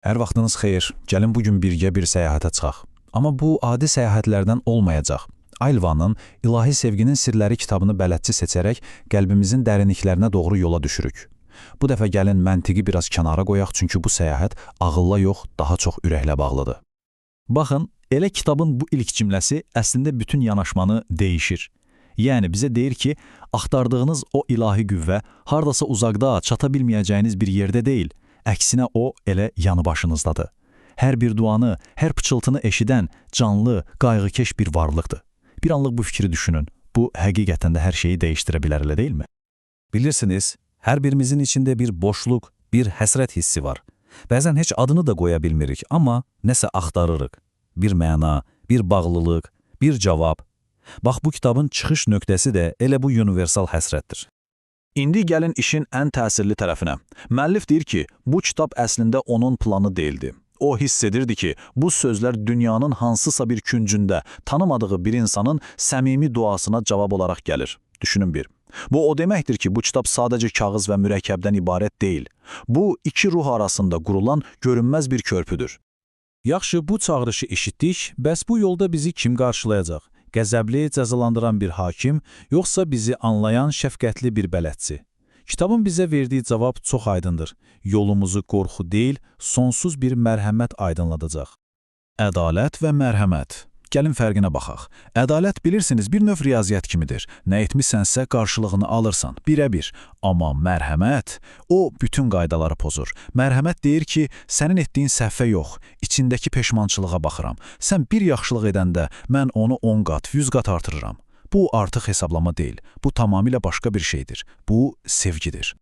Hər vaxtınız xeyir. Gəlin bugün birgə bir səyahətə çıxaq. Amma bu adi səyahətlərdən olmayacaq. Ayvanın İlahi Sevginin Sirləri kitabını bələdçi seçərək qəlbimizin dərinliklərinə doğru yola düşürük. Bu dəfə gəlin məntiqi biraz kənara qoyaq, çünki bu səyahət ağılla yox, daha çox ürəklə bağlıdır. Baxın, elə kitabın bu ilk cümləsi əslində bütün yanaşmanı dəyişir. Yəni bizə deyir ki, axtardığınız o ilahi qüvvə hardasa uzaqda, çata bilməyəcəyiniz bir yerdə deyil. Əksinə o elə yanı başınızdadır. Hər bir duanı, hər pıçıltını eşidən canlı, qayğıkeş bir varlıqdır. Bir anlıq bu fikri düşünün. Bu həqiqətən də hər şeyi dəyişdirə bilər, elə deyilmi? Bilirsiniz, hər birimizin içində bir boşluq, bir həsrət hissi var. Bəzən heç adını da qoya bilmirik, amma nəsə axtarırıq. Bir məna, bir bağlılıq, bir cavab. Bax, bu kitabın çıxış nöqtəsi də elə bu universal həsrətdir. İndi gəlin işin ən təsirli tərəfinə. Müəllif deyir ki, bu kitab əslində onun planı deyildi. O hiss edirdi ki, bu sözlər dünyanın hansısa bir küncündə tanımadığı bir insanın səmimi duasına cavab olaraq gəlir. Düşünün bir. Bu o deməkdir ki, bu kitab sadəcə kağız və mürəkkəbdən ibarət deyil. Bu, iki ruh arasında qurulan görünməz bir körpüdür. Yaxşı, bu çağrışı eşitdik, bəs bu yolda bizi kim qarşılayacaq? Qəzəbli, cəzalandıran bir hakim, yoxsa bizi anlayan şəfqətli bir bələdçi? Kitabın bizə verdiyi cavab çox aydındır. Yolumuzu qorxu deyil, sonsuz bir mərhəmət aydınladacaq. Ədalət və mərhəmət. Gəlin fərqinə baxaq. Ədalət bilirsiniz bir növ riyaziyyat kimidir. Nə etmisənsə qarşılığını alırsan, birə-bir. Amma mərhəmət, o bütün qaydaları pozur. Mərhəmət deyir ki, sənin etdiyin səhvə yox, içindəki peşmançılığa baxıram. Sən bir yaxşılıq edəndə mən onu 10 qat, 100 qat artırıram. Bu artıq hesablama deyil. Bu tamamilə başqa bir şeydir. Bu sevgidir.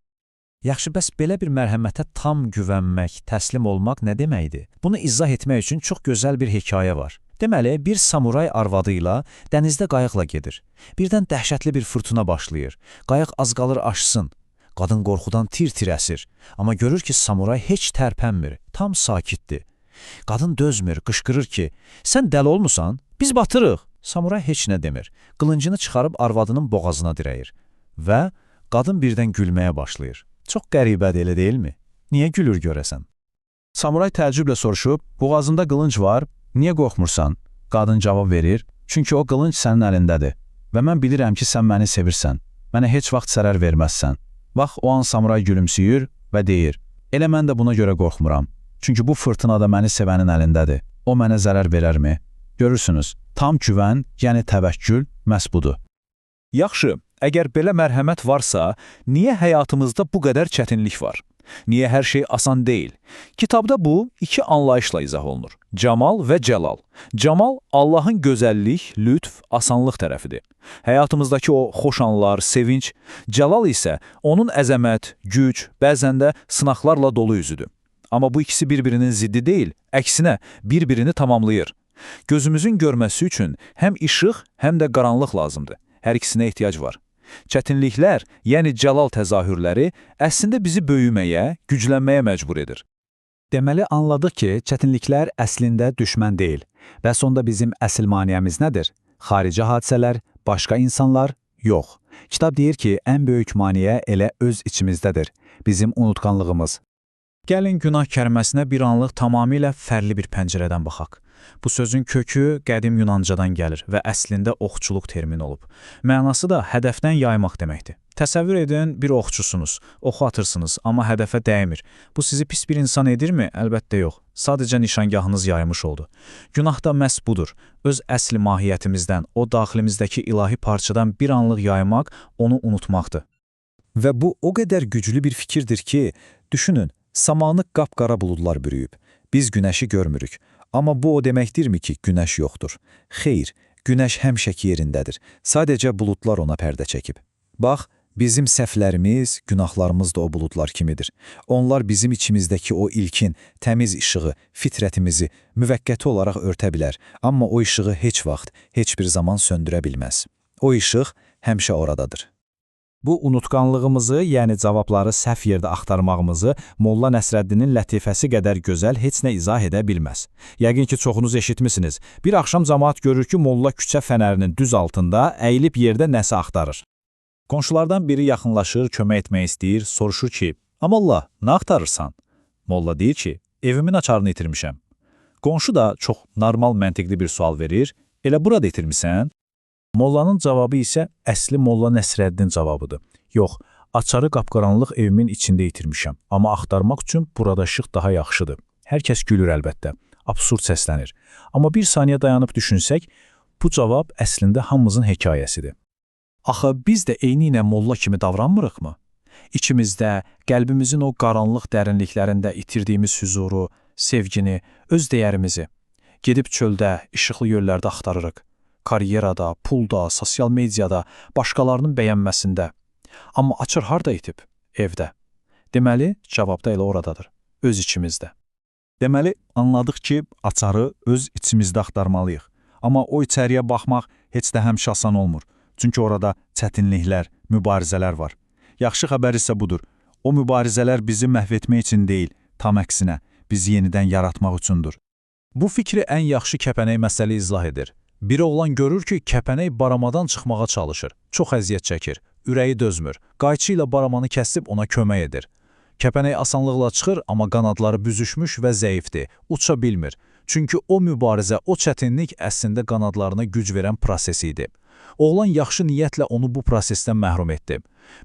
Yaxşı, bəs belə bir mərhəmətə tam güvənmək, təslim olmaq nə deməkdir? Bunu izah etmək üçün çox gözəl bir hekayə var. Deməli, bir samuray arvadı ilə dənizdə qayıqla gedir. Birdən dəhşətli bir fırtına başlayır. Qayıq az qalır aşsın. Qadın qorxudan tir-tir əsir. Amma görür ki, samuray heç tərpənmir, tam sakitdir. Qadın dözmür, qışqırır ki, sən dəli olmusan? Biz batırıq. Samuray heç nə demir. Qılıncını çıxarıb arvadının boğazına dirəyir. Və qadın birdən gülməyə başlayır. Çox qəribədir, elə deyilmi? Niyə gülür görəsən? Samuray təəccüblə soruşub, boğazında qılınc var, niyə qorxmursan? Qadın cavab verir, çünki o qılınc sənin əlindədir və mən bilirəm ki, sən məni sevirsən, mənə heç vaxt zərər verməzsən. Bax, o an samuray gülümsüyür və deyir, elə mən də buna görə qorxmuram, çünki bu fırtınada məni sevənin əlindədir, o mənə zərər verərmi? Görürsünüz, tam güvən, yəni təvəkkül məhz budur. Yaxşı, əgər belə mərhəmət varsa, niyə həyatımızda bu qədər çətinlik var? Niyə hər şey asan deyil? Kitabda bu iki anlayışla izah olunur. Camal və Cəlal. Camal, Allahın gözəllik, lütf, asanlıq tərəfidir. Həyatımızdakı o xoş anlar, sevinç. Cəlal isə onun əzəmət, güc, bəzən də sınaqlarla dolu üzüdür. Amma bu ikisi bir-birinin ziddi deyil, əksinə bir-birini tamamlayır. Gözümüzün görməsi üçün həm işıq, həm də qaranlıq lazımdır. Hər ikisinə ehtiyac var. Çətinliklər, yəni cəlal təzahürləri, əslində bizi böyüməyə, güclənməyə məcbur edir. Deməli, anladıq ki, çətinliklər əslində düşmən deyil. Bəs onda bizim əsl maniyəmiz nədir? Xarici hadisələr, başqa insanlar? Yox. Kitab deyir ki, ən böyük maniyə elə öz içimizdədir. Bizim unutqanlığımız. Gəlin günah kəlməsinə bir anlıq tamamilə fərqli bir pəncərədən baxaq. Bu sözün kökü qədim Yunancadan gəlir və əslində oxçuluq termini olub. Mənası da hədəfdən yaymaq deməkdir. Təsəvvür edin, bir oxçusunuz, oxu atırsınız, amma hədəfə dəymir. Bu sizi pis bir insan edirmi? Əlbəttə yox. Sadəcə nişangahınız yaymış oldu. Günah da məhz budur. Öz əsli mahiyyətimizdən, o daxilimizdəki ilahi parçadan bir anlıq yaymaq, onu unutmaqdır. Və bu o qədər güclü bir fikirdir ki, düşünün, samanı qapqara buludlar bürüyüb. Biz günəşi görmürük. Amma bu o deməkdirmi ki, günəş yoxdur? Xeyr, günəş həmişəki yerindədir. Sadəcə buludlar ona pərdə çəkib. Bax, bizim səhvlərimiz, günahlarımız da o buludlar kimidir. Onlar bizim içimizdəki o ilkin, təmiz işığı, fitrətimizi müvəqqəti olaraq örtə bilər. Amma o işığı heç vaxt, heç bir zaman söndürə bilməz. O işıq həmişə oradadır. Bu unutqanlığımızı, yəni cavabları səhv yerdə axtarmağımızı Molla Nəsrəddinin lətifəsi qədər gözəl heç nə izah edə bilməz. Yəqin ki, çoxunuz eşitmisiniz. Bir axşam cəmaət görür ki, Molla küçə fənərinin düz altında əyilib yerdə nəsə axtarır. Qonşulardan biri yaxınlaşır, kömək etmək istəyir, soruşur ki, "Amallah, nə axtarırsan?" Molla deyir ki, Evimin açarını itirmişəm. Qonşu da çox normal məntiqli bir sual verir. Elə burada itirmisən? Mollanın cavabı isə əsli Molla Nəsrəddin cavabıdır. Yox, açarı qapqaranlıq evimin içində itirmişəm. Amma axtarmaq üçün burada işıq daha yaxşıdır. Hər kəs gülür əlbəttə. Absurd səslənir. Amma bir saniyə dayanıb düşünsək, bu cavab əslində hamımızın hekayəsidir. Axı biz də eyni ilə molla kimi davranmırıqmı? İçimizdə, qəlbimizin o qaranlıq dərinliklərində itirdiyimiz hüzuru, sevgini, öz dəyərimizi gedib çöldə, işıqlı yollarda axtarırıq. Karyerada, pulda, sosial mediada, başqalarının bəyənməsində. Amma açır harda itib? Evdə. Deməli, cavab da elə oradadır. Öz içimizdə. Deməli, anladıq ki, açarı öz içimizdə axtarmalıyıq. Amma o içəriyə baxmaq heç də həmişə asan olmur. Çünki orada çətinliklər, mübarizələr var. Yaxşı xəbər isə budur. O mübarizələr bizi məhv etmək üçün deyil, tam əksinə, bizi yenidən yaratmaq üçündür. Bu fikri ən yaxşı kəpənək məsələ izah edir. Bir oğlan görür ki, kəpənək baramadan çıxmağa çalışır. Çox əziyyət çəkir, ürəyi dözmür. Qayçı ilə baramanı kəsib ona kömək edir. Kəpənək asanlıqla çıxır, amma qanadları büzüşmüş və zəifdir, uça bilmir. Çünki o mübarizə, o çətinlik əslində qanadlarına güc verən proses idi. Oğlan yaxşı niyyətlə onu bu prosesdən məhrum etdi.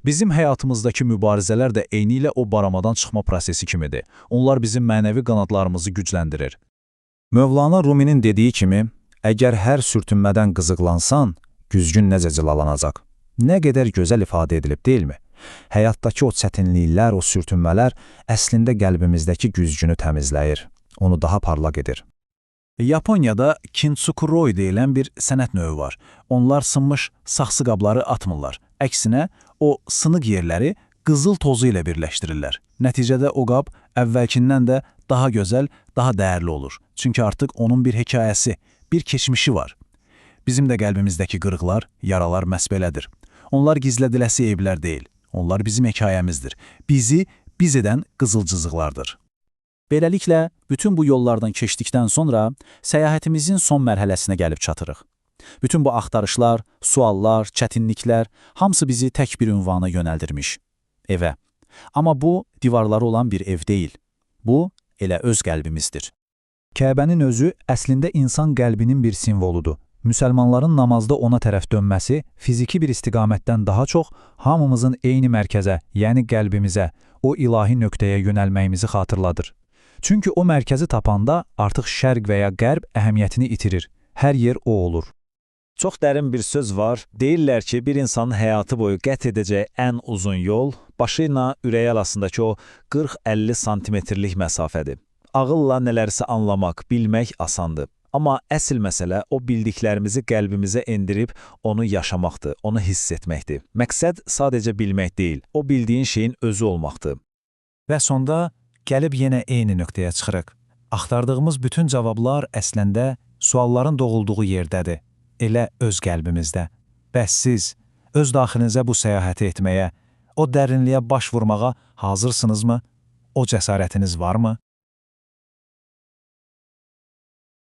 Bizim həyatımızdakı mübarizələr də eynilə o baramadan çıxma prosesi kimidir. Onlar bizim mənəvi qanadlarımızı gücləndirir. Mövlana Ruminin dediyi kimi, əgər hər sürtünmədən qızıqlansan, güzgün necə cilalanacaq? Nə qədər gözəl ifadə edilib, deyilmi? Həyatdakı o çətinliklər, o sürtünmələr əslində qəlbimizdəki güzgünü təmizləyir, onu daha parlaq edir. Yaponiyada kintsukuroi deyilən bir sənət növü var. Onlar sınmış saxsı qabları atmırlar. Əksinə, o sınıq yerləri qızıl tozu ilə birləşdirirlər. Nəticədə o qab əvvəlkindən də daha gözəl, daha dəyərli olur. Çünki artıq onun bir hekayəsi, bir keçmişi var. Bizim də qəlbimizdəki qırıqlar, yaralar məhz belədir. Onlar gizlədiləsi eyblər deyil. Onlar bizim hekayəmizdir. Bizi biz edən qızılcızıqlardır. Beləliklə, bütün bu yollardan keçdikdən sonra səyahətimizin son mərhələsinə gəlib çatırıq. Bütün bu axtarışlar, suallar, çətinliklər, hamısı bizi tək bir ünvana yönəldirmiş. Evə. Amma bu, divarları olan bir ev deyil. Bu, elə öz qəlbimizdir. Kəbənin özü əslində insan qəlbinin bir simvoludur. Müsəlmanların namazda ona tərəf dönməsi fiziki bir istiqamətdən daha çox hamımızın eyni mərkəzə, yəni qəlbimizə, o ilahi nöqtəyə yönəlməyimizi xatırladır. Çünki o mərkəzi tapanda artıq şərq və ya qərb əhəmiyyətini itirir. Hər yer o olur. Çox dərin bir söz var. Deyirlər ki, bir insanın həyatı boyu qət edəcəyi ən uzun yol başı ilə ürəyi arasındakı o 40-50 santimetrlik məsafədir. Ağılla nələrsə anlamaq, bilmək asandır. Amma əsl məsələ o bildiklərimizi qəlbimizə endirib onu yaşamaqdır, onu hiss etməkdir. Məqsəd sadəcə bilmək deyil, o bildiyin şeyin özü olmaqdır. Və sonda gəlib yenə eyni nöqtəyə çıxırıq. Axtardığımız bütün cavablar əslində sualların doğulduğu yerdədir. Elə öz qəlbimizdə. Bəs siz öz daxilinizə bu səyahəti etməyə, o dərinliyə baş vurmağa hazırsınızmı? O cəsarətiniz varmı?